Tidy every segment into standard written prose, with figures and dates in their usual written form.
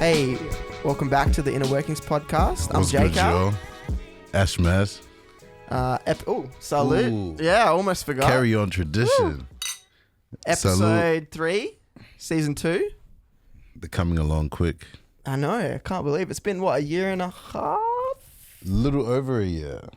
Hey, welcome back to the Inner Workings podcast. I'm What's good, JCAL. Joe? Ashmaz. Salute. Ooh. Yeah, I almost forgot. Carry on tradition. Episode 3, season 2. They're coming along quick. I know, I can't believe it's been, what, a year and a half? Little over a year.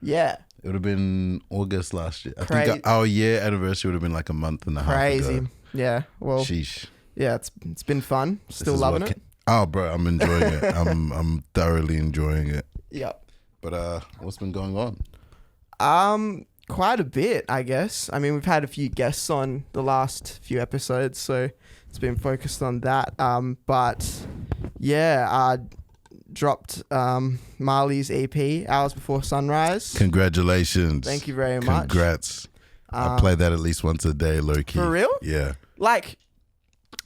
Yeah. It would have been August last year. I Crazy. think our year anniversary would have been like a month and a half Crazy. ago. Yeah, well, Sheesh. yeah, it's been fun. Still is loving what it. Oh, bro, I'm enjoying it. I'm thoroughly enjoying it. Yep. But what's been going on? Quite a bit, I guess. I mean, we've had a few guests on the last few episodes, so it's been focused on that. But yeah, I dropped Marley's EP, Hours Before Sunrise. Congratulations. Thank you very much. Congrats. I play that at least once a day, low key. For real? Yeah. Like,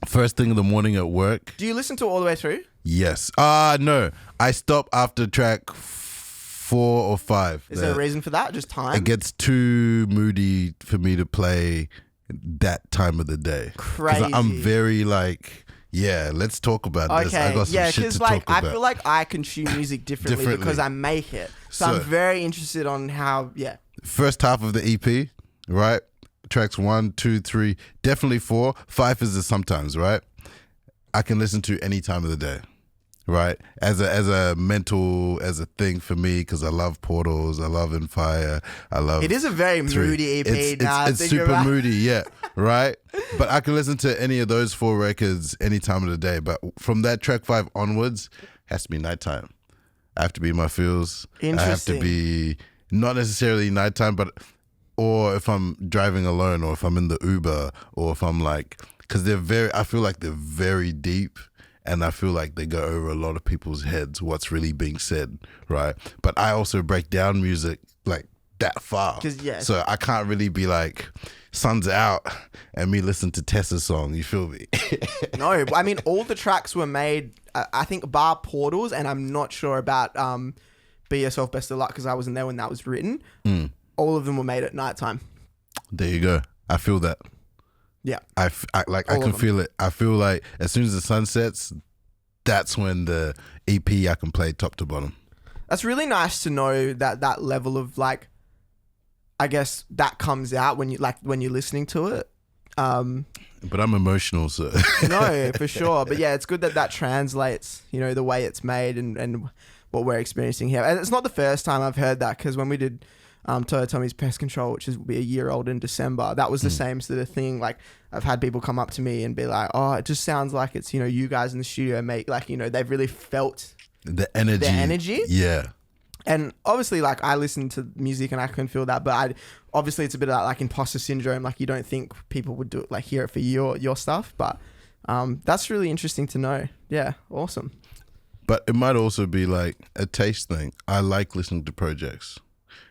First thing in the morning at work. do you listen to it all the way through? Yes. No. I stop after track 4 or 5. Is there a reason for that? Just time? It gets too moody for me to play that time of the day. Crazy. I'm very like, yeah, let's talk about this. I got some shit to talk about. I feel like I consume music differently because I make it. So I'm very interested on how, yeah. First half of the EP, right? Tracks 1, 2, 3, definitely 4. 5 is the sometimes, right? I can listen to any time of the day, right? As a thing for me, because I love Portals, I love In Fire, I love. It is a very moody EP. It's super moody, yeah, right? But I can listen to any of those 4 records any time of the day. But from that track 5 onwards, has to be nighttime. I have to be in my feels. I have to be not necessarily nighttime, but. Or if I'm driving alone, or if I'm in the Uber, or if I'm like, because I feel like they're very deep, and I feel like they go over a lot of people's heads, what's really being said, right? But I also break down music like that far. So I can't really be like, sun's out, and me listen to Tessa's song, you feel me? No, I mean, all the tracks were made, I think, bar Portals, and I'm not sure about Be Yourself, Best of Luck, because I wasn't there when that was written. All of them were made at nighttime. There you go. I feel that. Yeah. I can feel it. I feel like as soon as the sun sets, that's when the EP I can play top to bottom. That's really nice to know that level of like, I guess that comes out when you're listening to it. But I'm emotional, so. No, for sure. But yeah, it's good that translates, the way it's made and what we're experiencing here. And it's not the first time I've heard that, because when we did Tommy's Pest Control, which will be a year old in December, that was the same sort of thing. Like, I've had people come up to me and be like, oh, it just sounds like it's, you guys in the studio make, like, they've really felt the energy. Yeah. And obviously, like, I listen to music and I can feel that, but obviously it's a bit of that, like, imposter syndrome. Like, you don't think people would do it, like, hear it for your stuff, but that's really interesting to know. Yeah, awesome. But it might also be like a taste thing. I like listening to projects,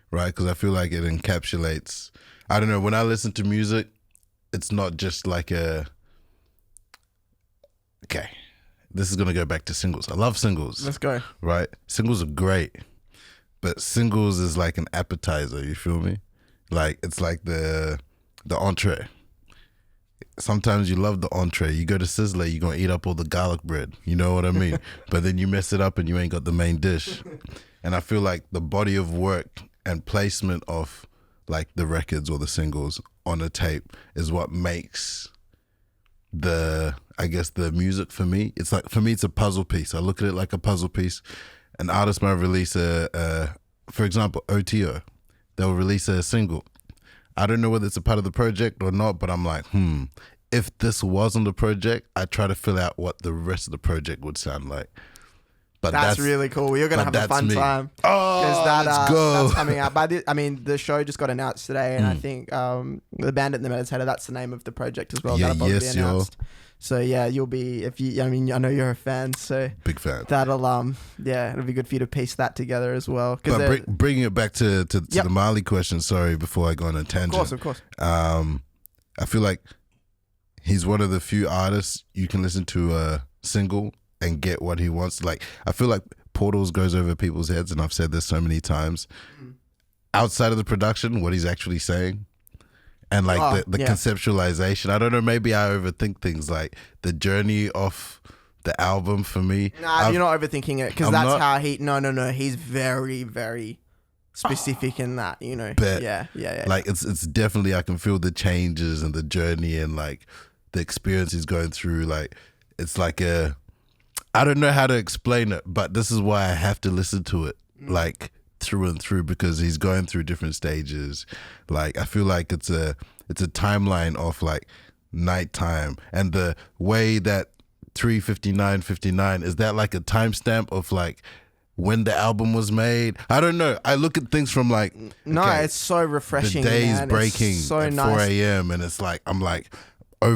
right? Because I feel like it encapsulates, I don't know, when I listen to music, it's not just like okay, this is going to go back to singles. I love singles. Let's go. Right? Singles are great, but singles is like an appetizer, you feel me? Like, it's like the entree. Sometimes you love the entree. You go to Sizzler, you're going to eat up all the garlic bread. You know what I mean? But then you mess it up and you ain't got the main dish. And I feel like the body of work and placement of like the records or the singles on a tape is what makes the music for me. It's like, for me, it's a puzzle piece. I look at it like a puzzle piece. An artist might release for example, OTO. They'll release a single. I don't know whether it's a part of the project or not, but I'm like, if this wasn't a project, I try to fill out what the rest of the project would sound like. But that's really cool. You're going to have a fun time. Oh, let's go. That's coming out. The show just got announced today, and I think The Bandit and the Meditator, that's the name of the project as well. Yeah, that'll be announced. So yeah, you'll be, I know you're a fan, so. Big fan. That'll, it'll be good for you to piece that together as well. But bringing it back to the Marley question, sorry, before I go on a tangent. Of course. I feel like he's one of the few artists you can listen to a single and get what he wants. Like, I feel like Portals goes over people's heads, and I've said this so many times. Outside of the production, what he's actually saying, and like the conceptualization. I don't know, maybe I overthink things, like the journey of the album for me. Nah, you're not overthinking it because I'm that's not- how he. No. He's very, very specific in that. You know. Bet. Yeah. Like it's definitely, I can feel the changes and the journey and like the experience he's going through. Like it's like I don't know how to explain it, but this is why I have to listen to it like through and through, because he's going through different stages. Like I feel like it's a timeline of like nighttime, and the way that 3:59:59 is that like a timestamp of like when the album was made. I don't know. I look at things from like, No, okay, it's so refreshing. the day's man. breaking It's so at nice. 4 a.m. and it's like I'm like I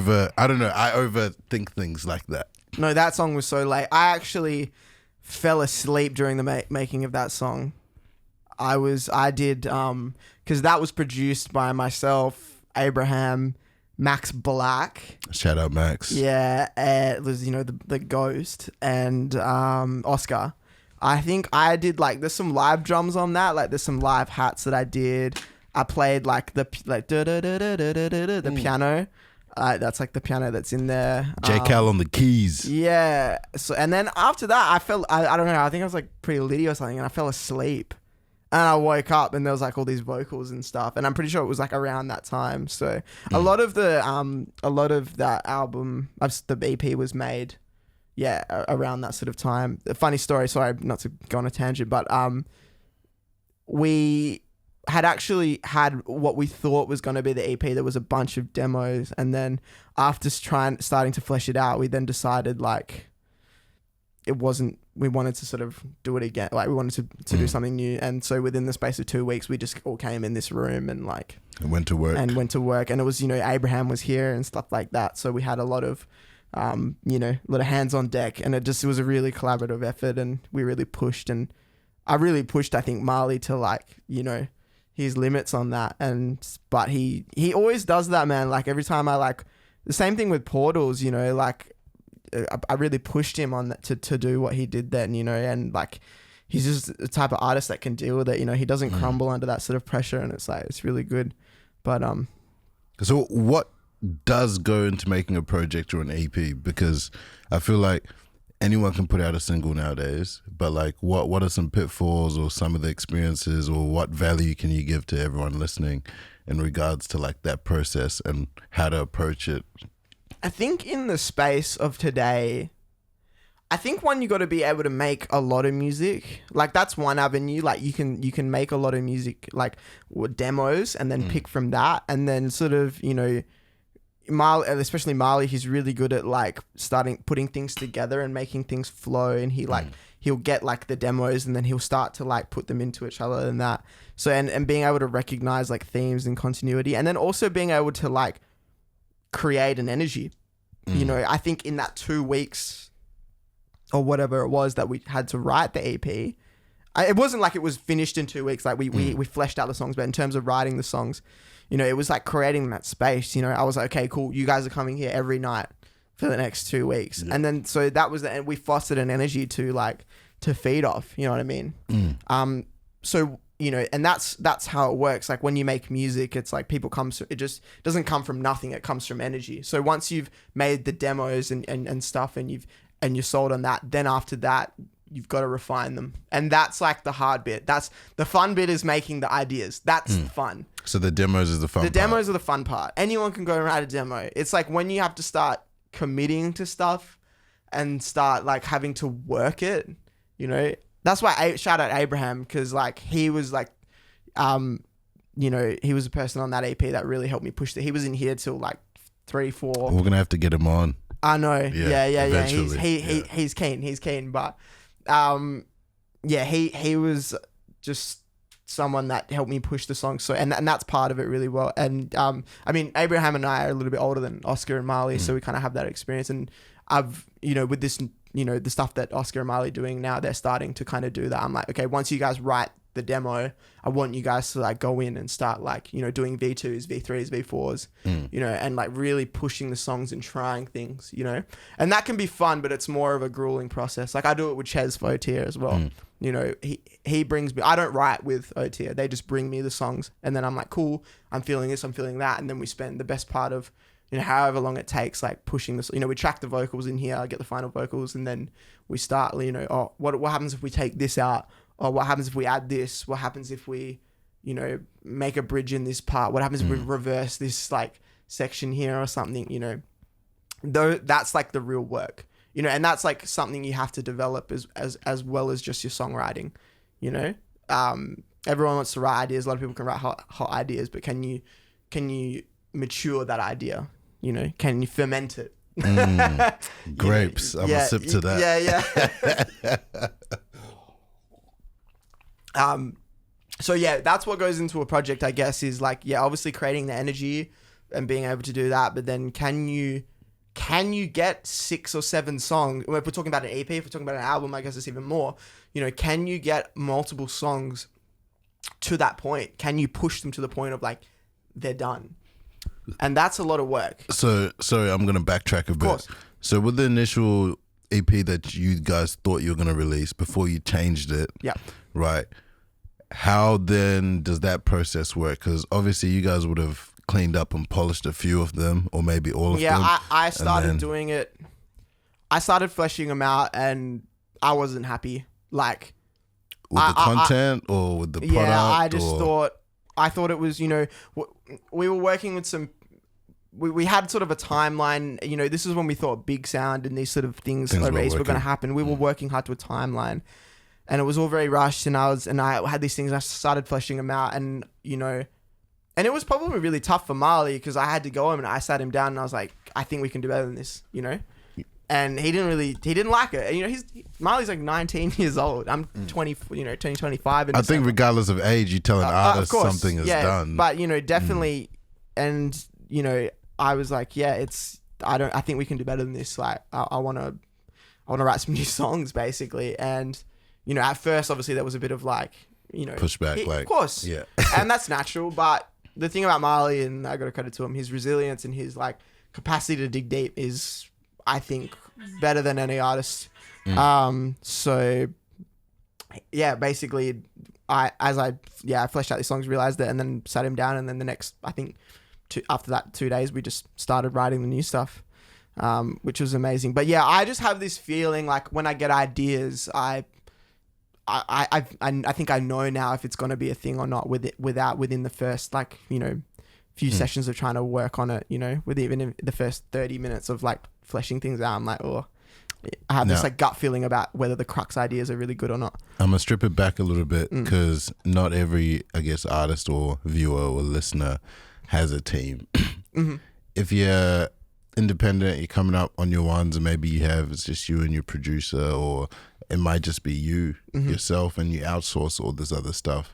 don't know. I overthink things like that. No, that song was so late. I actually fell asleep during the making of that song. I did because that was produced by myself, Abraham, Max Black. Shout out Max. Yeah, it was the Ghost and Oscar. I think I did like there's some live drums on that. Like there's some live hats that I did. I played like the piano. That's like the piano that's in there. JCAL on the keys. Yeah. So and then after that, I felt I don't know. I think I was like pretty litty or something, and I fell asleep. And I woke up and there was like all these vocals and stuff, and I'm pretty sure it was like around that time. So a lot of that album, the EP was made, around that sort of time. A funny story. Sorry, not to go on a tangent, but we had actually had what we thought was going to be the EP. There was a bunch of demos, and then after starting to flesh it out, we then decided like it wasn't. We wanted to sort of do it again. Like we wanted to do something new, and so within the space of 2 weeks, we just all came in this room and like went to work. And it was Abraham was here and stuff like that. So we had a lot of a lot of hands on deck, and it was a really collaborative effort, and we really pushed, and I really pushed, I think, Marley to like, his limits on that. But he always does that, man. Like every time the same thing with Portals, like I really pushed him on that to do what he did then, and like, he's just the type of artist that can deal with it. He doesn't crumble under that sort of pressure, and it's like, it's really good. But, so what does go into making a project or an EP? Because I feel like anyone can put out a single nowadays, but like what are some pitfalls or some of the experiences, or what value can you give to everyone listening in regards to like that process and how to approach it? I think in the space of today, I think you got to be able to make a lot of music. Like that's one avenue. Like you can make a lot of music, like with demos, and then pick from that, and then sort of Marley, especially Marley, he's really good at like putting things together and making things flow, and he'll get like the demos and then he'll start to like put them into each other and that. So and being able to recognize like themes and continuity, and then also being able to like create an energy. I think in that 2 weeks or whatever it was that we had to write the EP, it wasn't like it was finished in 2 weeks. Like we fleshed out the songs, but in terms of writing the songs, it was like creating that space. I was like, okay, cool. You guys are coming here every night for the next 2 weeks. Yeah. And then, so that was and we fostered an energy to feed off, you know what I mean? So, and that's how it works. Like when you make music, it's like it just doesn't come from nothing. It comes from energy. So once you've made the demos and stuff, and you're sold on that, then after that, you've got to refine them. And that's like the hard bit. That's the fun bit, is making the ideas. That's fun. So the demos is the fun part. The demos are the fun part. Anyone can go and write a demo. It's like when you have to start committing to stuff and start like having to work it, That's why I shout out Abraham, because like he was like, he was a person on that EP that really helped me push it. He was in here till like 3, 4. We're gonna have to get him on. I know. Yeah. He's keen. But he was just someone that helped me push the song. So and that's part of it really well. And I mean, Abraham and I are a little bit older than Oscar and Marley, so we kind of have that experience. And I've with this, the stuff that Oscar and Marley are doing now, they're starting to kind of do that. I'm like, okay, once you guys write the demo, I want you guys to like go in and start like, doing V2s, V3s, V4s, and like really pushing the songs and trying things, and that can be fun, but it's more of a grueling process. Like I do it with Ches for Otia as well. He brings me, I don't write with Otia. They just bring me the songs, and then I'm like, cool, I'm feeling this, I'm feeling that. And then we spend the best part of however long it takes, like pushing this, we track the vocals in here, get the final vocals, and then we start, what happens if we take this out? Or what happens if we add this? What happens if we, make a bridge in this part? What happens if we reverse this like section here or something, though that's like the real work, and that's like something you have to develop as well as just your songwriting, everyone wants to write ideas. A lot of people can write hot ideas, but can you mature that idea? Can you ferment it? Grapes. I'm a sip to that. Yeah. So yeah, that's what goes into a project, I guess, is like, obviously creating the energy and being able to do that. But then can you get 6 or 7 songs? If we're talking about an EP, if we're talking about an album, I guess it's even more, can you get multiple songs to that point? Can you push them to the point of like, they're done? And that's a lot of work. So, sorry, I'm going to backtrack a bit. Of course. So with the initial EP that you guys thought you were going to release before you changed it, right? How then does that process work? Because obviously you guys would have cleaned up and polished a few of them, or maybe all of them. Yeah, I started doing it. I started fleshing them out, and I wasn't happy. Like, with the content or with the product? Yeah, I just thought it was, we were working with some. We had sort of a timeline, this is when we thought big sound and these sort of things were going to happen. We were working hard to a timeline, and it was all very rushed, and I had these things, and I started fleshing them out, and, and it was probably really tough for Marley, because I had to go home and I sat him down and I was like, I think we can do better than this, and he didn't like it. Marley's like 19 years old. I'm 20, turning 25. I think regardless of age, you tell an artist something is done. But, definitely, and, I was like, I think we can do better than this. Like, I want to write some new songs, basically. And, at first, obviously, there was a bit of like, pushback, of course. Yeah. And that's natural. But the thing about Marley, and I got to credit to him, his resilience and his like capacity to dig deep is, I think, better than any artist. So yeah, basically I fleshed out these songs, realized it, and then sat him down, and then the next, I think, after that 2 days, we just started writing the new stuff, which was amazing. But yeah, I just have this feeling like when I get ideas, I think I know now if it's going to be a thing or not within the first, like, few sessions of trying to work on it, with even in the first 30 minutes of like fleshing things out. I'm like, I have this like gut feeling about whether the crux ideas are really good or not. I'm gonna strip it back a little bit, because not every, I guess, artist or viewer or listener has a team. If you're independent, you're coming up on your ones, and maybe it's just you and your producer, or it might just be you yourself, and you outsource all this other stuff.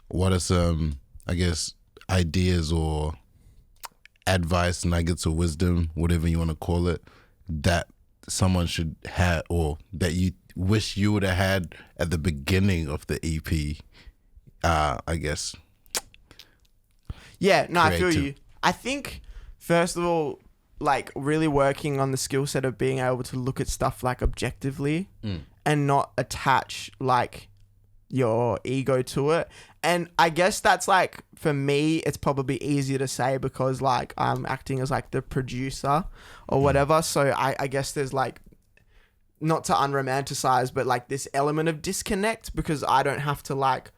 What are some, I guess, ideas or advice, nuggets of wisdom, whatever you want to call it, that someone should have, or that you wish you would have had at the beginning of the EP, I guess? Yeah, no, creative. I feel you. I think, first of all, like, really working on the skill set of being able to look at stuff like objectively and not attach like your ego to it. And I guess that's like, for me, it's probably easier to say because like I'm acting as like the producer or whatever. So I guess there's like, not to unromanticize, but like this element of disconnect, because I don't have to like,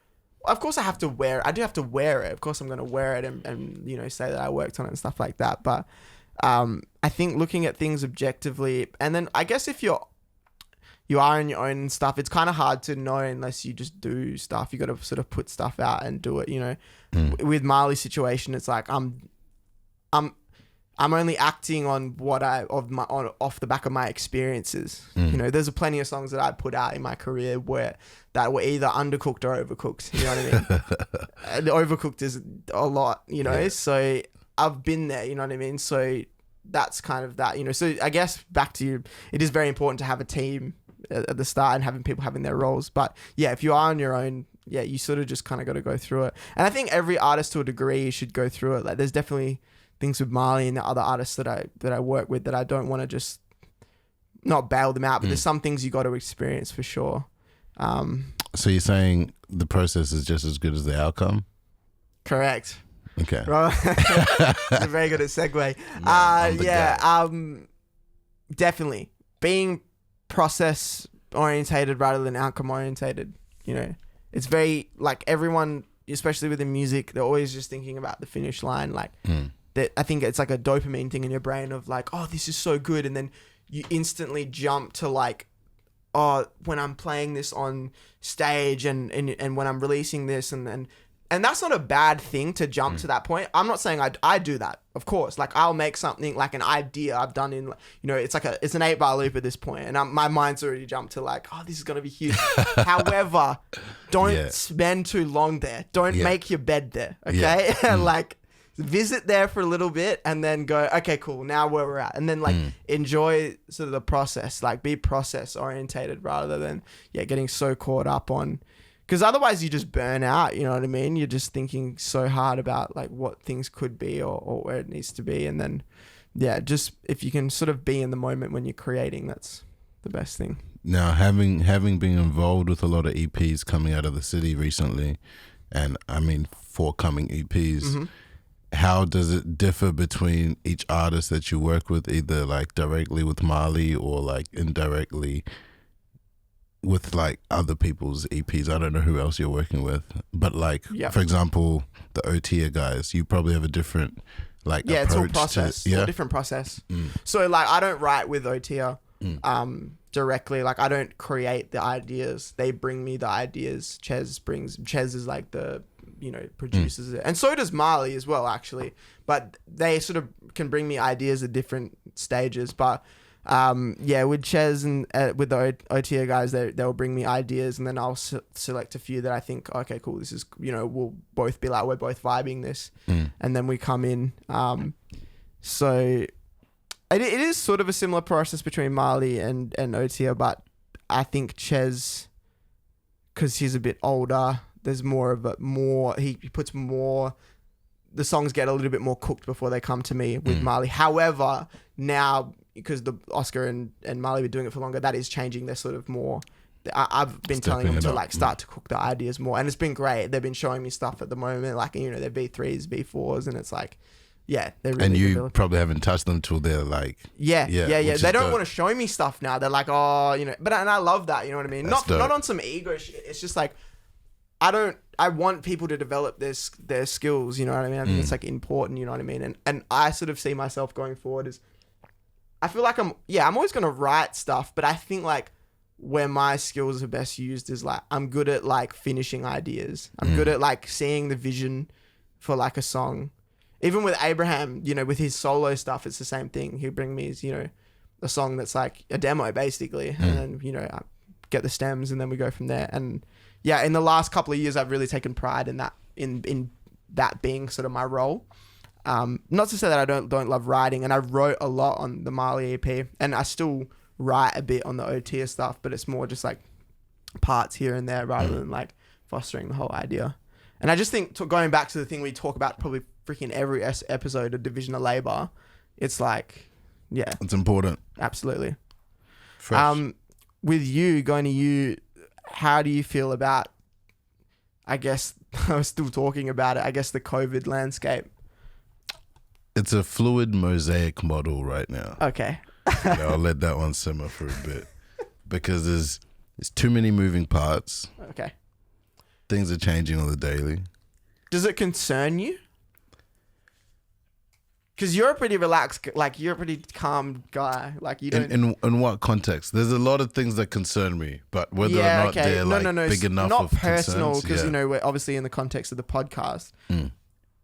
of course I do have to wear it. Of course I'm going to wear it and say that I worked on it and stuff like that. But I think looking at things objectively, and then I guess if you are in your own stuff, it's kind of hard to know unless you just do stuff. You got to sort of put stuff out and do it, With Marley's situation, it's like I'm only acting on off the back of my experiences. There's plenty of songs that I put out in my career that were either undercooked or overcooked. You know what I mean? And overcooked is a lot, Yeah. So I've been there. You know what I mean? So that's kind of that. So I guess back to you, it is very important to have a team at the start and having people having their roles. But yeah, if you are on your own, you sort of just kind of got to go through it. And I think every artist to a degree should go through it. Like there's definitely things with Marley and the other artists that I work with that I don't want to just not bail them out, but there's some things you got to experience for sure. So you're saying the process is just as good as the outcome? Correct. Okay. You're very good at segue. I'm the guy. Definitely being process orientated rather than outcome orientated. You know, it's very like everyone, especially within music, they're always just thinking about the finish line. Like that, I think it's like a dopamine thing in your brain of like, oh, this is so good, and then you instantly jump to like, oh, when I'm playing this on stage and when I'm releasing this and that's not a bad thing to jump to that point. I'm not saying I do that, of course. Like I'll make something like an idea I've done in, you know, it's an 8-bar loop at this point, and my mind's already jumped to like, oh, this is gonna be huge. However, don't spend too long there. Don't make your bed there, okay? Like visit there for a little bit and then go, okay, cool, now where we're at, and then like enjoy sort of the process. Like be process orientated rather than getting so caught up on. Because otherwise you just burn out, you know what I mean? You're just thinking so hard about like what things could be or where it needs to be. And then, just if you can sort of be in the moment when you're creating, that's the best thing. Now, having been involved with a lot of EPs coming out of the city recently, and I mean forthcoming EPs, how does it differ between each artist that you work with, either like directly with Marley or like indirectly with like other people's EPs? I don't know who else you're working with, but like for example, the OTA guys, you probably have a different like approach it's all process, a different process. So like I don't write with OTA directly. Like I don't create the ideas; they bring me the ideas. Ches is like the produces it, and so does Marley as well actually. But they sort of can bring me ideas at different stages. But with Ches and with the OTA guys, they'll bring me ideas, and then I'll select a few that I think, okay, cool, this is, we'll both be like, we're both vibing this, and then we come in. So it is sort of a similar process between Marley and OTA, but I think Ches, because he's a bit older, there's he puts more, the songs get a little bit more cooked before they come to me with Marley. However, now, because the Oscar and Marley were doing it for longer, that is changing. They're sort of more, I've been telling them to like start to cook the ideas more, and it's been great. They've been showing me stuff at the moment, like, their B3s, B4s, and it's like, they're really and you developing. Probably haven't touched them till they're like, They don't want to show me stuff now. They're like, oh, but and I love that, you know what I mean? Not on some ego shit. It's just like, I want people to develop their skills, you know what I mean? I think it's like important, you know what I mean? And I sort of see myself going forward as, I feel like I'm always going to write stuff, but I think like where my skills are best used is like, I'm good at like finishing ideas. I'm good at like seeing the vision for like a song. Even with Abraham, with his solo stuff, it's the same thing. He'll bring me, a song that's like a demo basically. And then, I get the stems and then we go from there. And in the last couple of years, I've really taken pride in that, in that being sort of my role. Not to say that I don't love writing, and I wrote a lot on the Marley EP, and I still write a bit on the OTA stuff, but it's more just like parts here and there rather than like fostering the whole idea. And I just think, going back to the thing we talk about probably freaking every episode of Division of Labour, it's like, it's important. Absolutely. Fresh. With you, going to you, how do you feel about, I guess, I was still talking about it, I guess the COVID landscape? It's a fluid mosaic model right now. Okay. I'll let that one simmer for a bit because there's too many moving parts. Okay. Things are changing on the daily. Does it concern you? Because you're a pretty relaxed, like you're a pretty calm guy. Like you don't. In what context? There's a lot of things that concern me, but whether or not they're big enough not of personal, concerns, because we're obviously in the context of the podcast,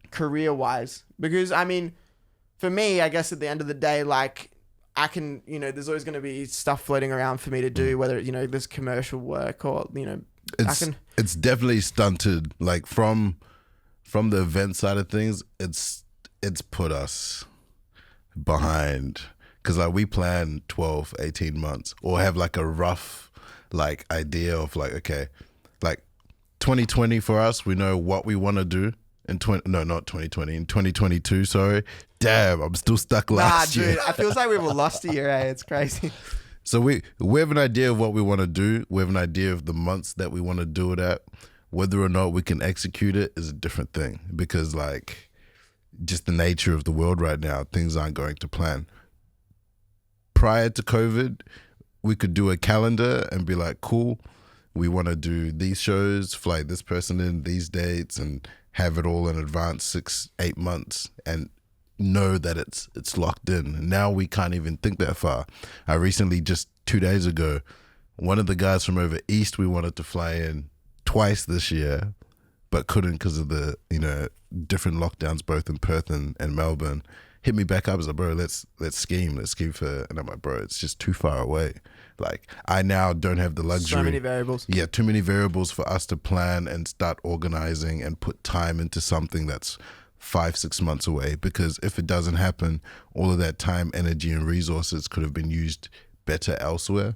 career-wise. Because I mean, for me, I guess at the end of the day, like I can, there's always going to be stuff floating around for me to do, whether there's commercial work or It's definitely stunted. Like from the event side of things, it's put us behind, because like we plan 12, 18 months or have like a rough like idea of like, okay, like 2020 for us, we know what we want to do in in 2022, sorry. Damn, I'm still stuck last year. Dude, I feels like we've lost a year, It's crazy. So we have an idea of what we want to do. We have an idea of the months that we want to do it at. Whether or not we can execute it is a different thing, because like just the nature of the world right now, things aren't going to plan. Prior to COVID, we could do a calendar and be like, cool, we want to do these shows, fly this person in these dates, and have it all in advance 6-8 months and know that it's locked in. Now we can't even think that far. I recently, just 2 days ago, one of the guys from over east, we wanted to fly in twice this year, but couldn't because of the, different lockdowns both in Perth and Melbourne. Hit me back up. I was like, bro, let's scheme for, and I'm like, bro, it's just too far away. Like, I now don't have the luxury. So many variables. Yeah, too many variables for us to plan and start organizing and put time into something that's 5-6 months away. Because if it doesn't happen, all of that time, energy, and resources could have been used better elsewhere.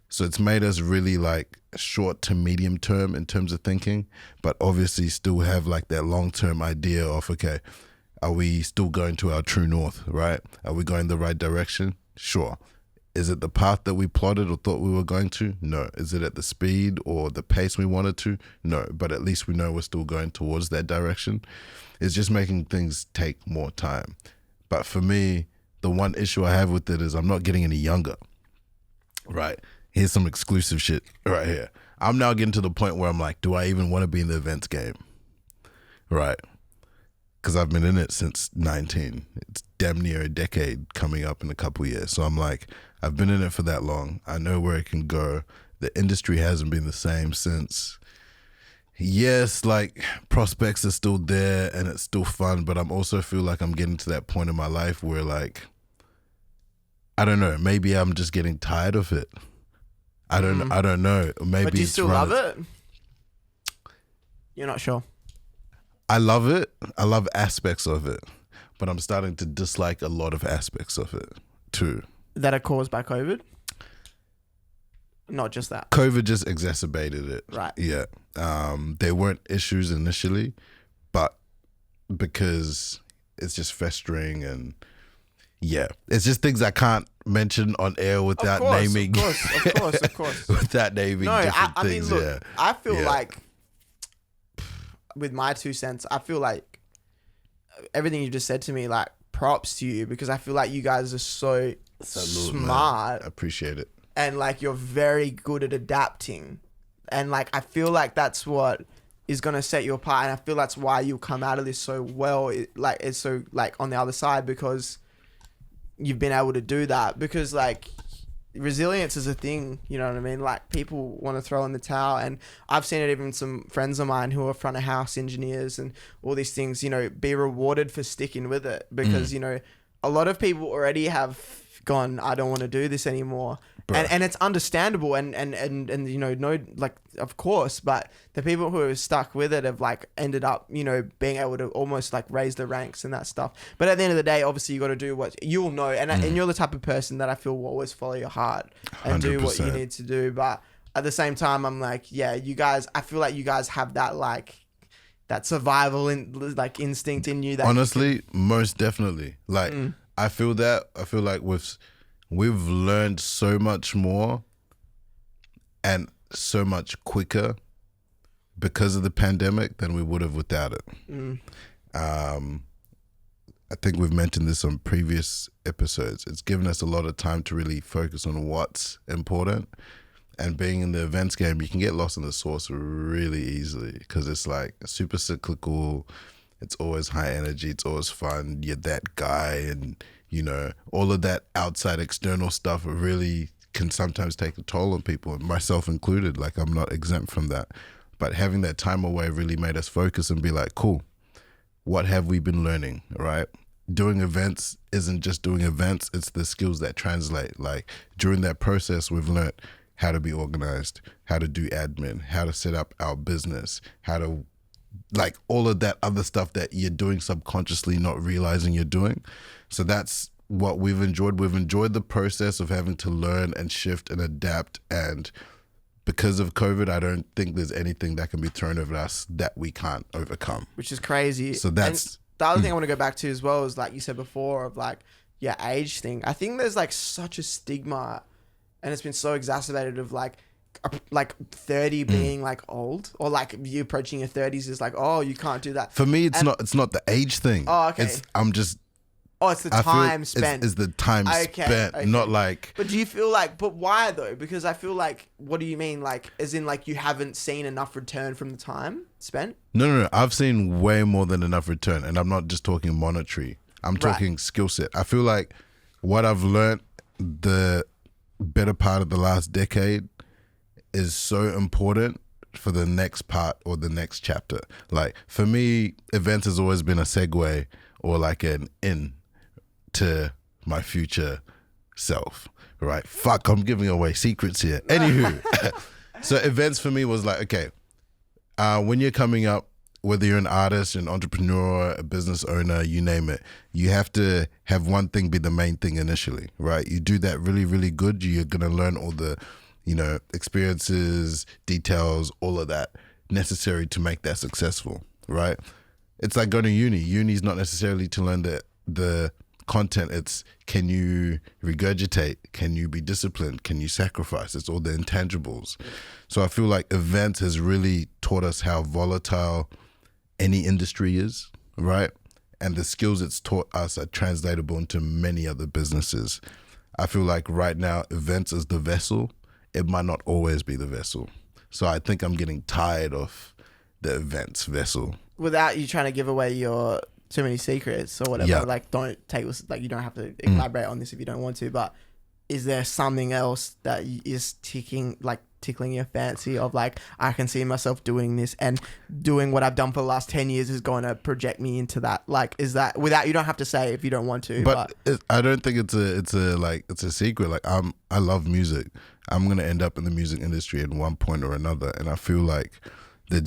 So it's made us really like short to medium term in terms of thinking, but obviously still have like that long term idea of, okay, are we still going to our true north, right? Are we going the right direction? Sure. Is it the path that we plotted or thought we were going to? No. Is it at the speed or the pace we wanted to? No. But at least we know we're still going towards that direction. It's just making things take more time. But for me, the one issue I have with it is I'm not getting any younger, right? Here's some exclusive shit right here. I'm now getting to the point where I'm like, do I even want to be in the events game? Right. Because I've been in it since 19. It's damn near a decade coming up in a couple years. So I'm like, I've been in it for that long. I know where it can go. The industry hasn't been the same since. Yes, like prospects are still there and it's still fun, but I'm also feel like I'm getting to that point in my life where like, I don't know, maybe I'm just getting tired of it. I don't know. Maybe but do you it's still love it? You're not sure. I love it. I love aspects of it, but I'm starting to dislike a lot of aspects of it too. That are caused by COVID? Not just that. COVID just exacerbated it. Right. Yeah. There weren't issues initially, but because it's just festering and yeah, it's just things I can't mention on air without naming. Of course. Without naming different things. Mean, look, yeah. I feel like, with my 2 cents, I feel like everything you just said to me, like, props to you, because I feel like you guys are so smart. I appreciate it. And like, you're very good at adapting. And like, I feel like that's what is going to set you apart. And I feel that's why you'll come out of this so well. It's so like on the other side, because you've been able to do that. Because like, resilience is a thing, you know what I mean? Like, people want to throw in the towel, and I've seen it even some friends of mine who are front of house engineers and all these things, be rewarded for sticking with it, because a lot of people already have gone, I don't want to do this anymore. And it's understandable and no, like, of course, but the people who are stuck with it have like ended up, being able to almost like raise the ranks and that stuff. But at the end of the day, obviously you got to do what you'll know. And you're the type of person that I feel will always follow your heart and 100%. Do what you need to do. But at the same time, I'm like, yeah, you guys, I feel like you guys have that, like, that survival like instinct in you. That honestly, most definitely. Like, I feel that. I feel like we've learned so much more and so much quicker because of the pandemic than we would have without it. I think we've mentioned this on previous episodes. It's given us a lot of time to really focus on what's important. And being in the events game, you can get lost in the sauce really easily because it's like super cyclical. It's always high energy. It's always fun. You're that guy, and all of that outside external stuff really can sometimes take a toll on people, and myself included. Like, I'm not exempt from that. But having that time away really made us focus and be like, cool, what have we been learning, right? Doing events isn't just doing events. It's the skills that translate. Like, during that process, we've learned how to be organized, how to do admin, how to set up our business, how to, like, all of that other stuff that you're doing subconsciously, not realizing you're doing. So that's what we've enjoyed. We've enjoyed the process of having to learn and shift and adapt. And because of COVID, I don't think there's anything that can be thrown over us that we can't overcome. Which is crazy. So that's... And the other thing I want to go back to as well is, like you said before, of like your age thing. I think there's like such a stigma, and it's been so exacerbated, of like, like 30 being like old, or like you approaching your 30s is like, oh, you can't do that. For me, it's not the age thing. Oh, okay. It's the time spent. It's the time spent, not like. But do you feel like, but why though? Because I feel like, what do you mean? Like, as in like you haven't seen enough return from the time spent? No. I've seen way more than enough return, and I'm not just talking monetary. I'm talking skill set. I feel like what I've learned the better part of the last decade is so important for the next part or the next chapter. Like for me, events has always been a segue or like an in to my future self, right? Fuck, I'm giving away secrets here. Anywho, so events for me was like, okay, when you're coming up, whether you're an artist, an entrepreneur, a business owner, you name it, you have to have one thing be the main thing initially, right? You do that really, really good, you're gonna learn all the, experiences, details, all of that necessary to make that successful, right? It's like going to uni. Uni's not necessarily to learn the content. It's, can you regurgitate? Can you be disciplined? Can you sacrifice? It's all the intangibles. So I feel like events has really taught us how volatile any industry is, right? And the skills it's taught us are translatable into many other businesses. I feel like right now, events is the vessel. It might not always be the vessel. So I think I'm getting tired of the events vessel. Without you trying to give away your too many secrets or whatever, like don't take this, like you don't have to elaborate on this if you don't want to, but is there something else that is tickling your fancy of like, I can see myself doing this and doing what I've done for the last 10 years is going to project me into that? Like, is that without, you don't have to say if you don't want to, but I don't think it's a secret. Like I love music. I'm going to end up in the music industry at one point or another. And I feel like I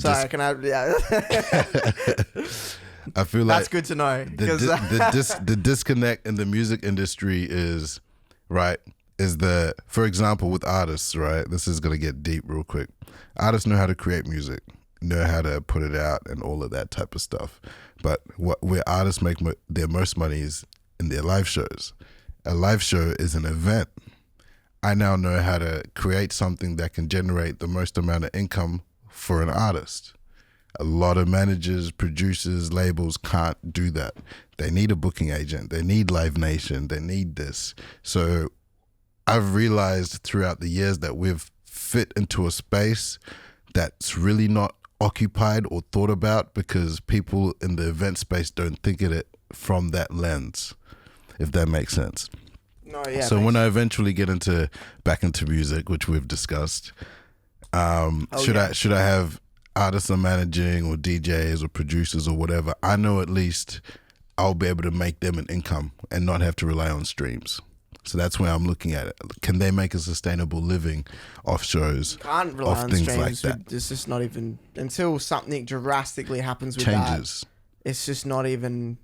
feel like that's good to know. The disconnect in the music industry is, for example, with artists, right? This is going to get deep real quick. Artists know how to create music, know how to put it out and all of that type of stuff. But where artists make their most money is in their live shows. A live show is an event. I now know how to create something that can generate the most amount of income for an artist. A lot of managers, producers, labels can't do that. They need a booking agent. They need Live Nation. They need this. So I've realized throughout the years that we've fit into a space that's really not occupied or thought about because people in the event space don't think of it from that lens, if that makes sense. No, yeah. So when I eventually get back into music, which we've discussed, should I have artists I'm managing or DJs or producers or whatever? I know at least I'll be able to make them an income and not have to rely on streams. So that's where I'm looking at it. Can they make a sustainable living off shows? You can't rely on things streams. like that. It's just not even, until something drastically happens with Changes. that. It's just not even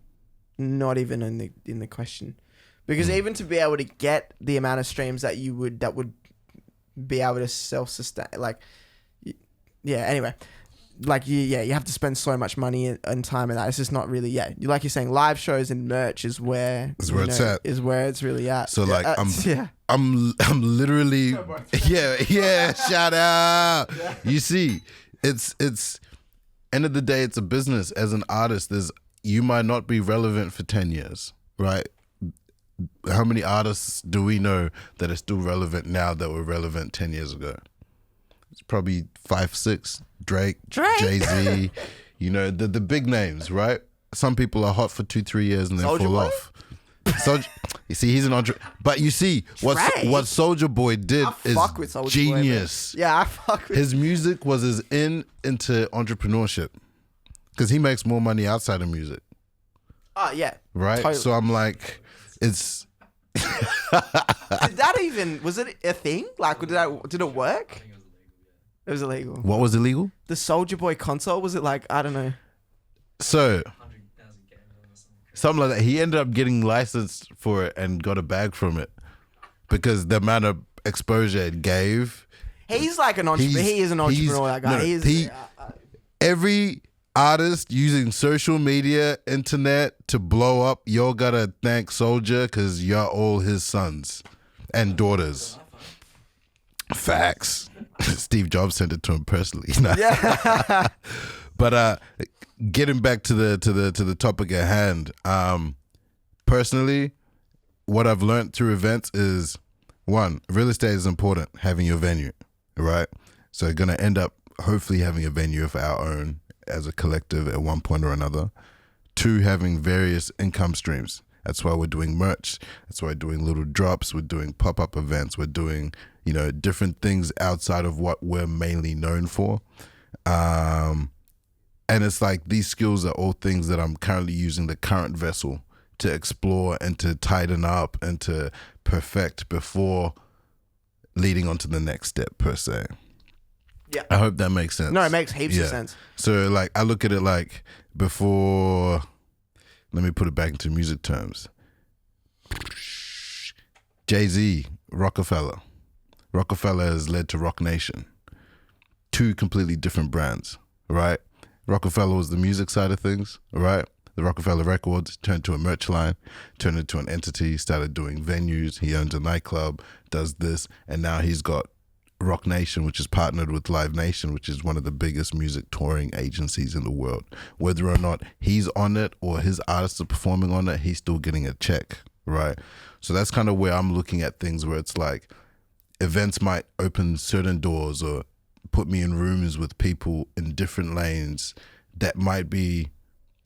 in the question. Because even to be able to get the amount of streams that would be able to self-sustain, anyway, you have to spend so much money and time in that. It's just not really, like you're saying, live shows and merch is where it's at. Is where it's really at. So I'm literally, shout out. Yeah. You see, it's end of the day, it's a business. As an artist, you might not be relevant for 10 years, right? How many artists do we know that are still relevant now that were relevant 10 years ago? It's probably 5, 6. Drake. Jay-Z, the big names, right? Some people are hot for 2-3 years and then Soulja fall Boy? off. You see, he's an but you see what Soulja Boy did is genius. Boy, I fuck with his music was into entrepreneurship because he makes more money outside of music. Oh yeah, right. Totally. So I'm like, it's. Was it a thing? Like, did it work? It was illegal. What was illegal? The Soulja Boy console, was it like, I don't know. So, something like that. He ended up getting licensed for it and got a bag from it because the amount of exposure it gave. He's like an entrepreneur. He is an entrepreneur, that guy. Every artist using social media, internet to blow up, y'all gotta thank Soulja because you're all his sons and daughters. Facts. Steve Jobs sent it to him personally. Yeah. But getting back to the topic at hand, personally, what I've learned through events is, one, real estate is important, having your venue, right? So going to end up hopefully having a venue of our own as a collective at one point or another. Two, having various income streams. That's why we're doing merch. That's why we're doing little drops. We're doing pop-up events. We're doing, different things outside of what we're mainly known for. And it's like these skills are all things that I'm currently using the current vessel to explore and to tighten up and to perfect before leading on to the next step, per se. Yeah. I hope that makes sense. No, it makes heaps of sense. So like I look at it like before, let me put it back into music terms. Jay-Z, Rockefeller. Rockefeller has led to Rock Nation. Two completely different brands, right? Rockefeller was the music side of things, right? The Rockefeller Records turned to a merch line, turned into an entity, started doing venues. He owns a nightclub, does this, and now he's got Rock Nation, which is partnered with Live Nation, which is one of the biggest music touring agencies in the world. Whether or not he's on it or his artists are performing on it, he's still getting a check, right? So that's kind of where I'm looking at things, where it's like events might open certain doors or put me in rooms with people in different lanes that might be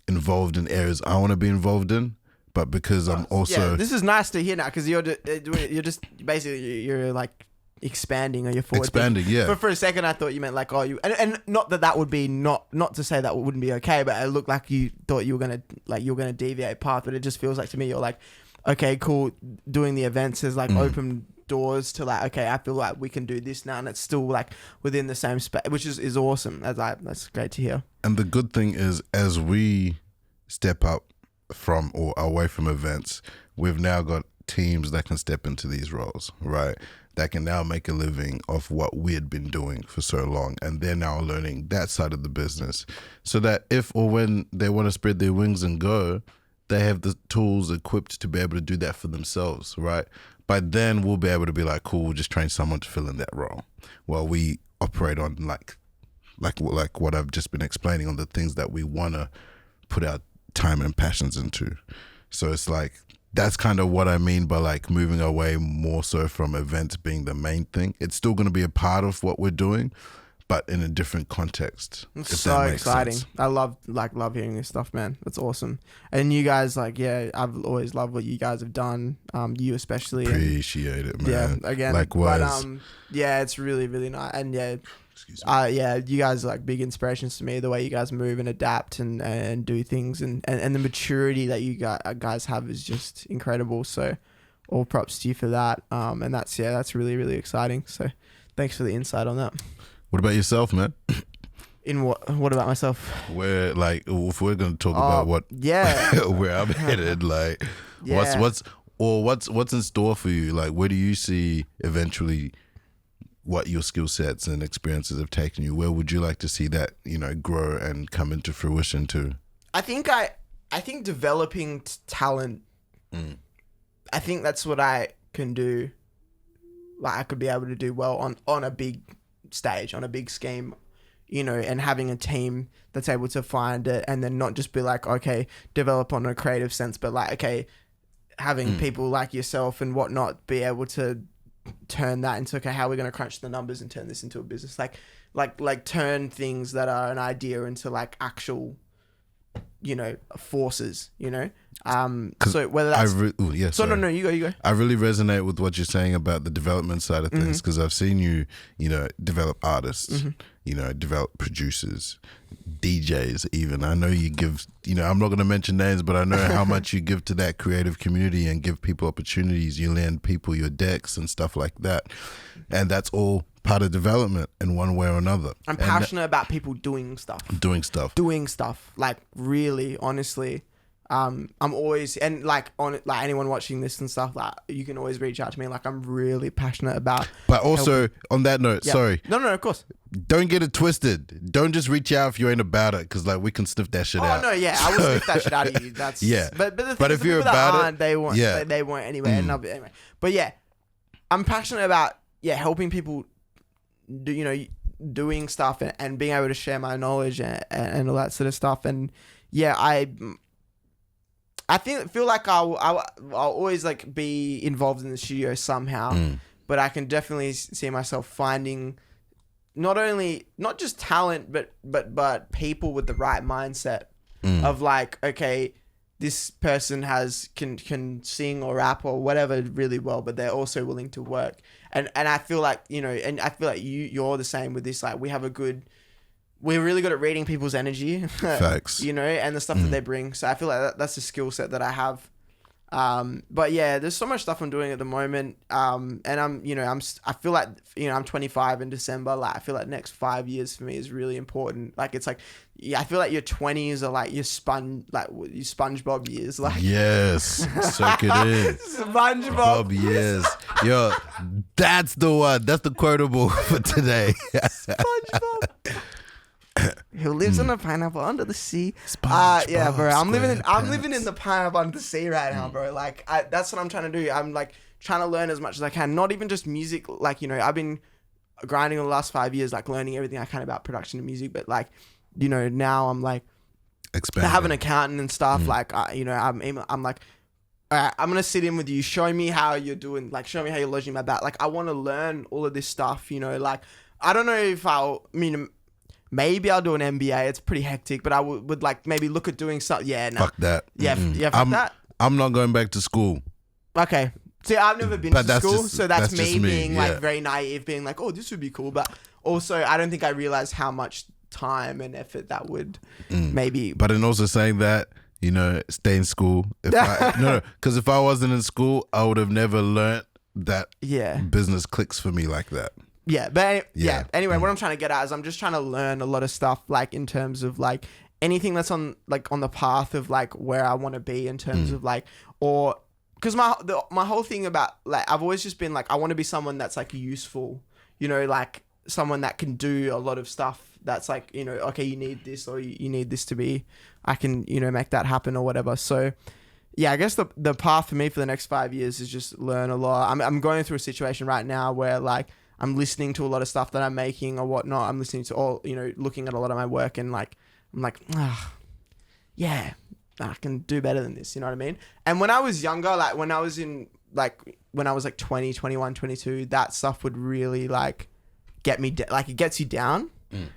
involved in areas I want to be involved in, but because I'm also... Yeah, this is nice to hear now, because you're just basically, you're like expanding, or you're forward expanding thinking. Yeah, for a second I thought you meant like, oh, you and not that would be not to say that wouldn't be okay, but it looked like you thought you were gonna deviate path. But it just feels like to me you're like, okay, cool, doing the events is like open doors to like, okay, I feel like we can do this now, and it's still like within the same space, which is awesome. That's great to hear. And the good thing is, as we step up from or away from events, we've now got teams that can step into these roles, right? That can now make a living off what we had been doing for so long, and they're now learning that side of the business, so that if or when they want to spread their wings and go, they have the tools equipped to be able to do that for themselves, right? By then, we'll be able to be like, cool, we'll just train someone to fill in that role while we operate on like what I've just been explaining, on the things that we want to put our time and passions into. So it's like, that's kind of what I mean by like moving away more so from events being the main thing. It's still going to be a part of what we're doing, but in a different context. It's so exciting. Sense. I love hearing this stuff, man. That's awesome. And you guys, I've always loved what you guys have done. You especially. Appreciate it, man. Yeah, again. Likewise. But it's really, really nice. And excuse me. You guys are like big inspirations to me. The way you guys move and adapt and do things, and the maturity that you guys have is just incredible. So, all props to you for that. And that's really, really exciting. So, thanks for the insight on that. What about yourself, man? In what? What about myself? Where, like, if we're going to talk about what, where I'm headed, like, what's in store for you? Like, where do you see eventually what your skill sets and experiences have taken you? Where would you like to see that, grow and come into fruition too? I think developing talent. I think that's what I can do. Like, I could be able to do well on a big stage, on a big scheme, and having a team that's able to find it, and then not just be like, okay, develop on a creative sense, but like, okay, having people like yourself and whatnot be able to turn that into, okay, how are we going to crunch the numbers and turn this into a business, like turn things that are an idea into like actual forces, so whether that's no, you go. I really resonate with what you're saying about the development side of things, because I've seen you develop artists, develop producers, DJs even. I know you give, I'm not going to mention names, but I know how much you give to that creative community and give people opportunities. You lend people your decks and stuff like that, and that's all part of development in one way or another. I'm passionate about people doing stuff. Like, really, honestly. I'm always, and like anyone watching this and stuff, like, you can always reach out to me. Like, I'm really passionate about. But also on that note, sorry. No, of course. Don't get it twisted. Don't just reach out if you ain't about it, because like we can sniff that shit out. Oh no, yeah, I will sniff that shit out of you. That's But if you're about it, they won't. They won't anyway. Anyway. But yeah, I'm passionate about helping people doing stuff and being able to share my knowledge and all that sort of stuff. And yeah, I feel like I'll always like be involved in the studio somehow, but I can definitely see myself finding not just talent, but people with the right mindset of like, okay, this person can sing or rap or whatever really well, but they're also willing to work. And I feel like, and I feel like you're the same with this. Like we're really good at reading people's energy, Facts. And the stuff that they bring. So I feel like that's a skill set that I have. But yeah, there's so much stuff I'm doing at the moment. And I feel like, I'm 25 in December. Like, I feel like next 5 years for me is really important. Like, it's like, I feel like your 20s are like your SpongeBob years. Like, yes, soak it in. SpongeBob. Bob, yes. Yo, that's the one. That's the quotable for today. SpongeBob. Who lives on a pineapple under the sea? Yeah, bro. I'm living in the pineapple under the sea right now, bro. Like, that's what I'm trying to do. I'm like trying to learn as much as I can. Not even just music. Like, I've been grinding the last 5 years, like learning everything I can about production and music. But like, now I'm like, I have an accountant and stuff. Like, I'm like, all right, I'm gonna sit in with you. Show me how you're doing. Like, show me how you're lodging my back. Like, I want to learn all of this stuff. Like, I don't know if maybe I'll do an MBA. It's pretty hectic, but I would like maybe look at doing something. Yeah, no. Fuck that. Yeah, fuck that. I'm not going back to school. Okay. See, I've never been to school, so that's me being yeah. like very naive, being like, oh, this would be cool. But also, I don't think I realized how much time and effort that would maybe. But in also saying that, stay in school. Because if I wasn't in school, I would have never learned that business clicks for me like that. Yeah, but anyway, what I'm trying to get at is I'm just trying to learn a lot of stuff, like in terms of like anything that's on the path of like where I want to be in terms of like, or because my whole thing about like, I've always just been like, I want to be someone that's like useful, like someone that can do a lot of stuff that's like, okay, you need this or you need this to be, I can, make that happen or whatever. So yeah, I guess the path for me for the next 5 years is just learn a lot. I'm going through a situation right now where like, I'm listening to a lot of stuff that I'm making or whatnot. I'm listening to all, looking at a lot of my work and like, I'm like, yeah, I can do better than this. You know what I mean? And when I was younger, like when I was 20, 21, 22, that stuff would really like get me, like it gets you down.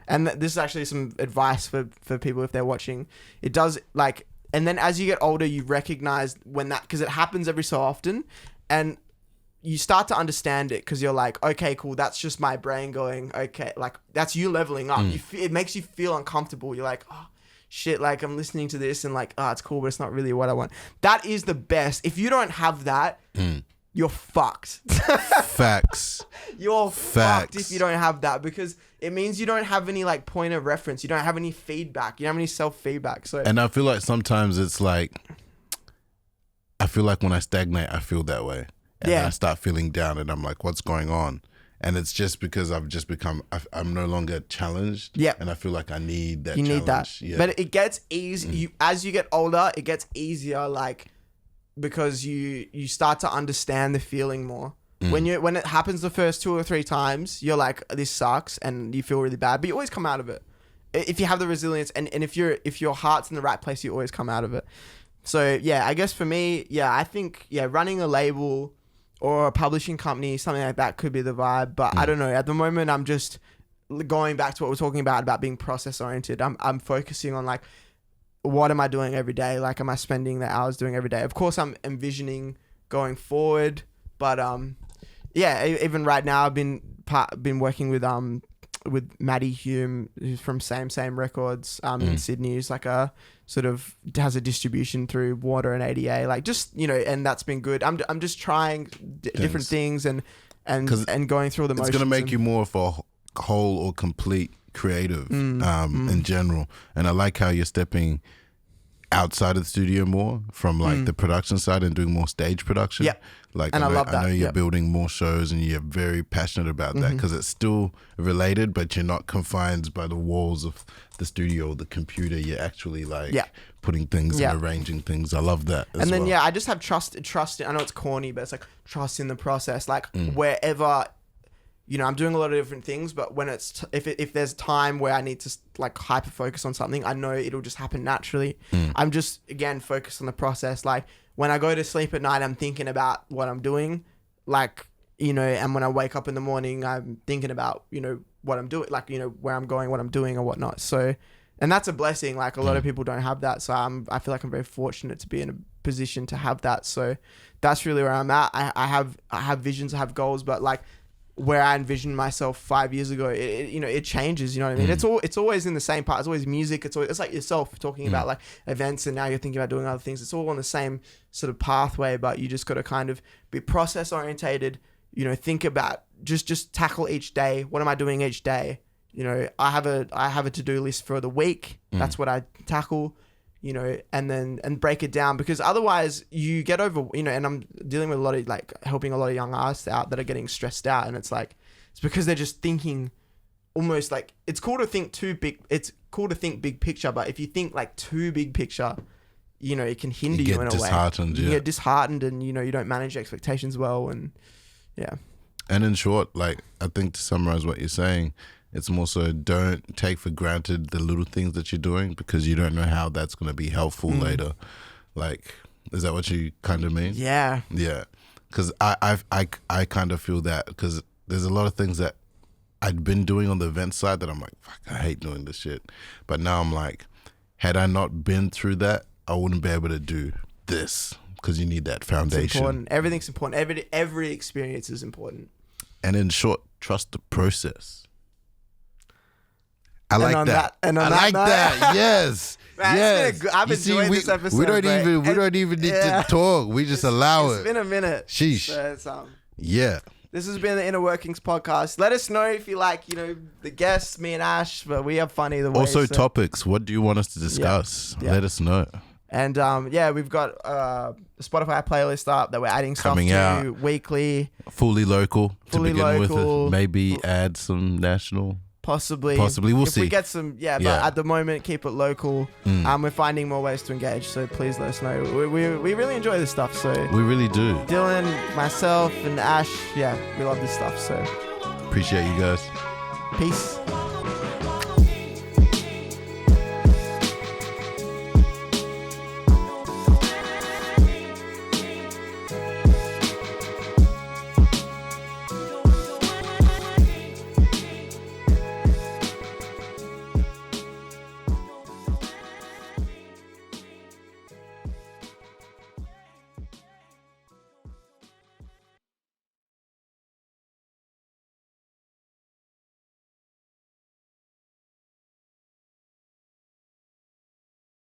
And this is actually some advice for people if they're watching. It does like, and then as you get older, you recognize when that, because it happens every so often. And you start to understand it because you're like, okay, cool. That's just my brain going, okay. Like that's you leveling up. It makes you feel uncomfortable. You're like, oh shit. Like I'm listening to this and like, oh, it's cool, but it's not really what I want. That is the best. If you don't have that, you're fucked. Facts. You're fucked if you don't have that, because it means you don't have any like point of reference. You don't have any feedback. You don't have any self-feedback. So, and I feel like sometimes it's like, I feel like when I stagnate, I feel that way. And then I start feeling down and I'm like, what's going on? And it's just because I've just become, I'm no longer challenged. Yeah. And I feel like I need that challenge. You need that. Yeah. But it gets easy. As you get older, it gets easier, like, because you start to understand the feeling more. When it happens the first 2 or 3 times, you're like, this sucks, and you feel really bad, but you always come out of it. If you have the resilience and if your heart's in the right place, you always come out of it. So yeah, I guess for me, I think running a label or a publishing company, something like that could be the vibe. But I don't know. At the moment, I'm just going back to what we're talking about being process oriented. I'm focusing on like, what am I doing every day? Like, am I spending the hours doing every day? Of course, I'm envisioning going forward. But even right now, I've been working with Maddie Hume, who's from Same Records in Sydney, who's like a sort of has a distribution through Water and ADA, like just and that's been good. I'm just trying different things and going through the motions. It's gonna make you more of a whole or complete creative in general. And I like how you're stepping outside of the studio more from like the production side and doing more stage production. Yeah. Like, and I love that. I know you're building more shows and you're very passionate about that because it's still related, but you're not confined by the walls of the studio or the computer. You're actually like putting things and arranging things. I love that. And then, I just have trust. I know it's corny, but it's like trust in the process. Like wherever you know, I'm doing a lot of different things, but when it's if there's time where I need to like hyper focus on something, I know it'll just happen naturally. I'm just again focused on the process. Like when I go to sleep at night, I'm thinking about what I'm doing, like, you know, and when I wake up in the morning, I'm thinking about, you know, what I'm doing, like, you know, where I'm going, what I'm doing or whatnot. So, and that's a blessing. Like a lot of people don't have that. So I feel like I'm very fortunate to be in a position to have that. So that's really where I'm at. I have visions, I have goals, but like where I envisioned myself 5 years ago, you know, it changes, you know what I mean? It's always in the same part. It's always music. It's like yourself talking about like events, and now you're thinking about doing other things. It's all on the same sort of pathway, but you just got to kind of be process orientated, you know, think about just tackle each day. What am I doing each day? You know, I have a to-do list for the week. That's what I tackle, you know, and break it down, because otherwise you get over, you know, and I'm dealing with a lot of like helping a lot of young artists out that are getting stressed out, and it's like, it's because they're just thinking almost like, it's cool to think too big. It's cool to think big picture, but if you think like too big picture, you know, it can hinder you in a way. You get disheartened, and you know, you don't manage expectations well, and yeah. And in short, like, I think to summarize what you're saying, it's more so don't take for granted the little things that you're doing, because you don't know how that's going to be helpful later. Like, is that what you kind of mean? Yeah. Yeah. Because I kind of feel that, because there's a lot of things that I'd been doing on the event side that I'm like, fuck, I hate doing this shit. But now I'm like, had I not been through that, I wouldn't be able to do this, because you need that foundation. It's important. Everything's important. Every experience is important. And in short, trust the process. I like that. I like that. Yes. Man, yes. I've enjoyed this episode. We don't even need to talk. We just allow it. It's been a minute. Sheesh. So yeah. This has been the Inner Workings podcast. Let us know if you like, you know, the guests, me and Ash, but we have fun either way. Also topics. What do you want us to discuss? Yeah. Let us know. And yeah, we've got a Spotify playlist up that we're adding stuff coming to out weekly. Fully local to begin local. with. Maybe add some national. Possibly. We'll see. If we get some, but at the moment, keep it local. We're finding more ways to engage, so please let us know. We really enjoy this stuff, so. We really do. Dylan, myself, and Ash, we love this stuff, so. Appreciate you guys. Peace.